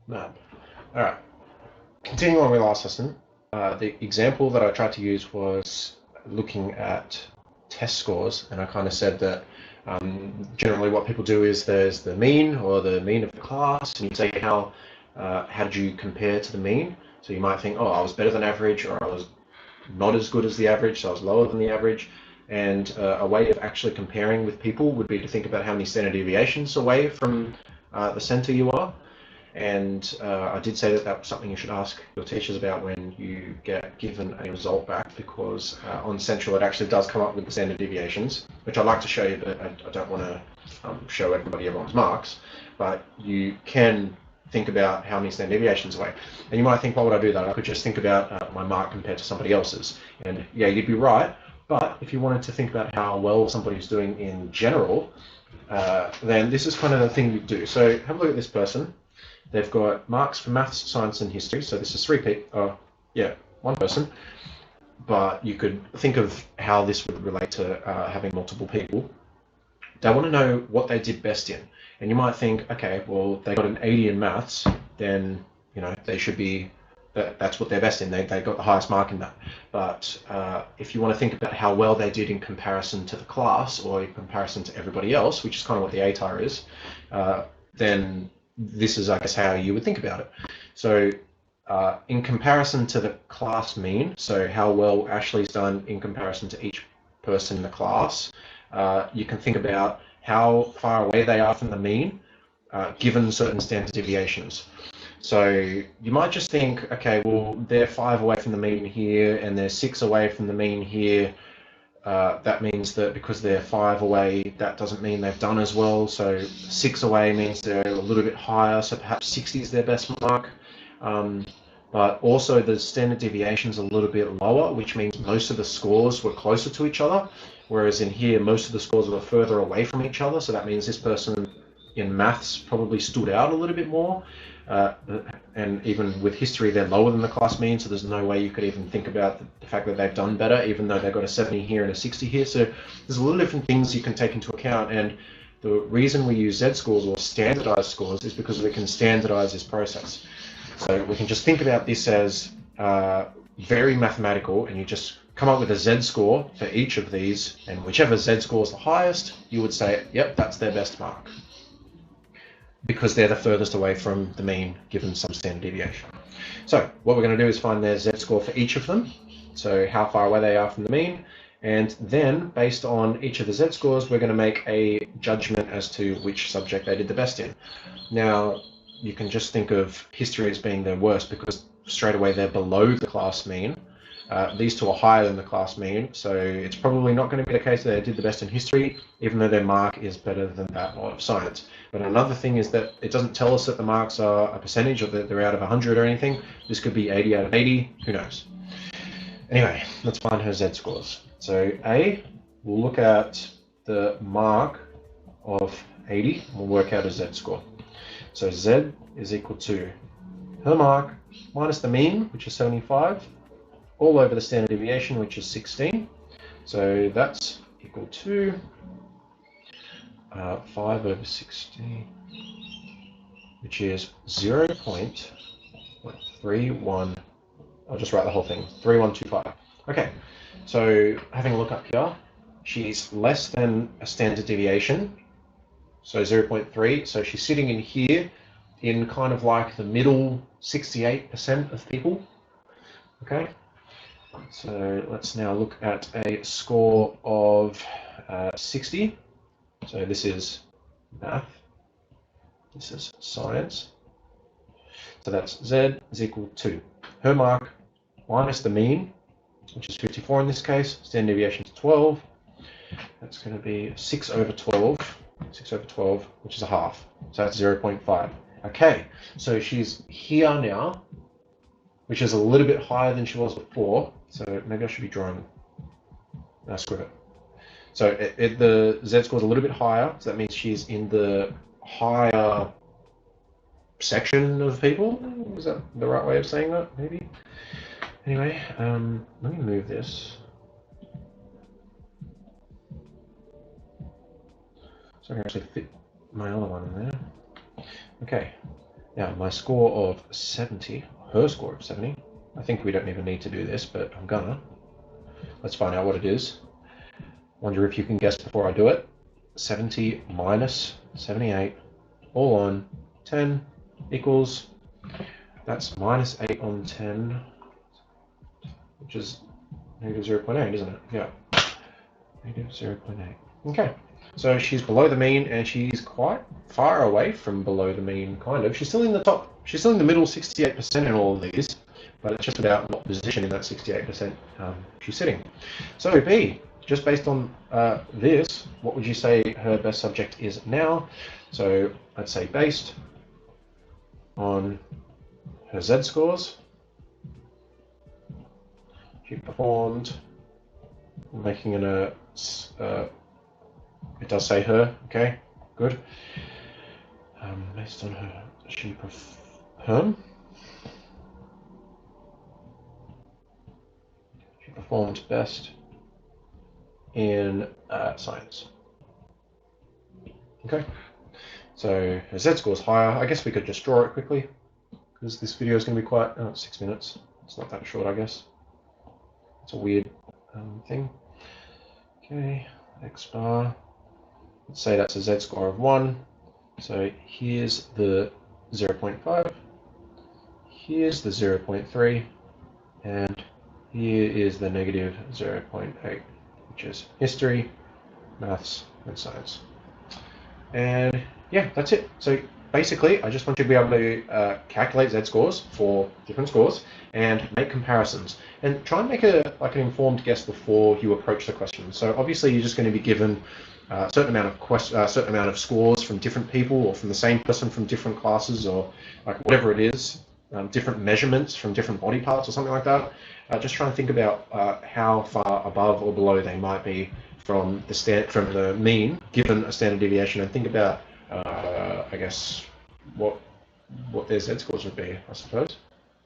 No. All right. Continuing on with last lesson, the example that I tried to use was looking at test scores, and I kind of said that generally what people do is there's the mean or the mean of the class, and you say how did you compare to the mean? So you might think, oh, I was better than average, or I was not as good as the average, so I was lower than the average. And a way of actually comparing with people would be to think about how many standard deviations away from the center you are. And I did say that that was something you should ask your teachers about when you get given a result back, because on Central it actually does come up with the standard deviations, which I'd like to show you, but I don't want to show everybody everyone's marks. But you can think about how many standard deviations away. And you might think, why would I do that? I could just think about my mark compared to somebody else's. And yeah, you'd be right. But if you wanted to think about how well somebody's doing in general, then this is kind of the thing you do. So have a look at this person. They've got marks for maths, science, and history. So this is one person. But you could think of how this would relate to having multiple people. They want to know what they did best in. And you might think, okay, well, they got an 80 in maths, then, they should be, that's what they're best in. They got the highest mark in that. But if you want to think about how well they did in comparison to the class or in comparison to everybody else, which is kind of what the ATAR is, then this is, I guess, how you would think about it. So in comparison to the class mean, so how well Ashley's done in comparison to each person in the class, you can think about how far away they are from the mean, given certain standard deviations. So you might just think, okay, well, they're 5 away from the mean here, and they're 6 away from the mean here. That means that because they're 5 away, that doesn't mean they've done as well. So 6 away means they're a little bit higher, so perhaps 60 is their best mark. But also the standard deviation's a little bit lower, which means most of the scores were closer to each other. Whereas in here, most of the scores were further away from each other. So that means this person in maths probably stood out a little bit more. And even with history, they're lower than the class mean, so there's no way you could even think about the fact that they've done better, even though they've got a 70 here and a 60 here. So there's a lot of different things you can take into account. And the reason we use Z-scores or standardized scores is because we can standardize this process. So we can just think about this as very mathematical, and you just come up with a Z-score for each of these, and whichever Z-score is the highest, you would say, yep, that's their best mark, because they're the furthest away from the mean given some standard deviation. So what we're going to do is find their Z-score for each of them, so how far away they are from the mean, and then based on each of the Z-scores, we're going to make a judgment as to which subject they did the best in. Now, you can just think of history as being their worst because straight away they're below the class mean. These two are higher than the class mean, so it's probably not going to be the case that they did the best in history, even though their mark is better than that of science. But another thing is that it doesn't tell us that the marks are a percentage or that they're out of 100 or anything. This could be 80 out of 80, who knows. Anyway, let's find her Z-scores. So A, we'll look at the mark of 80, and we'll work out a Z-score. So Z is equal to her mark minus the mean, which is 75, all over the standard deviation, which is 16. So that's equal to 5 over 16, which is 0.31. I'll just write the whole thing, 3125. Okay, so having a look up here, she's less than a standard deviation, so 0.3. So she's sitting in here in kind of like the middle 68% of people. Okay, so let's now look at a score of 60. So this is math, this is science. So that's Z is equal to her mark minus the mean, which is 54 in this case, standard deviation is 12. That's going to be 6 over 12, which is a half. So that's 0.5. Okay, so she's here now, which is a little bit higher than she was before. So maybe I should be drawing. No, screw it. So the Z-score is a little bit higher, so that means she's in the higher section of people. Is that the right way of saying that? Maybe. Anyway, let me move this. So I can actually fit my other one in there. Okay, Now, my score of 70, her score of 70, I think we don't even need to do this, but I'm gonna. Let's find out what it is. Wonder if you can guess before I do it. 70 minus 78, all on 10 equals, that's minus 8 on 10, which is negative 0.8, isn't it? Yeah, negative 0.8. Okay, so she's below the mean, and she's quite far away from below the mean, kind of. She's still in the top, she's still in the middle, 68% in all of these, but it's just about what position in that 68% she's sitting. So B, just based on this, what would you say her best subject is now? So let's say based on her Z scores, she performed, making it does say her, okay, good. Based on her, she performed best in science. Okay, so her Z score is higher. I guess we could just draw it quickly, because this video is going to be quite 6 minutes. It's not that short, I guess. It's a weird thing. Okay, X bar. Let's say that's a Z score of 1. So here's the 0.5. Here's the 0.3. And here is the negative 0.8, which is history, maths, and science. And yeah, that's it. So basically, I just want you to be able to calculate Z scores for different scores and make comparisons. And try and make an informed guess before you approach the question. So obviously, you're just going to be given a certain amount of scores from different people, or from the same person from different classes, or like whatever it is. Different measurements from different body parts or something like that. Just try and think about how far above or below they might be from the mean given a standard deviation, and think about I guess what their Z scores would be, I suppose.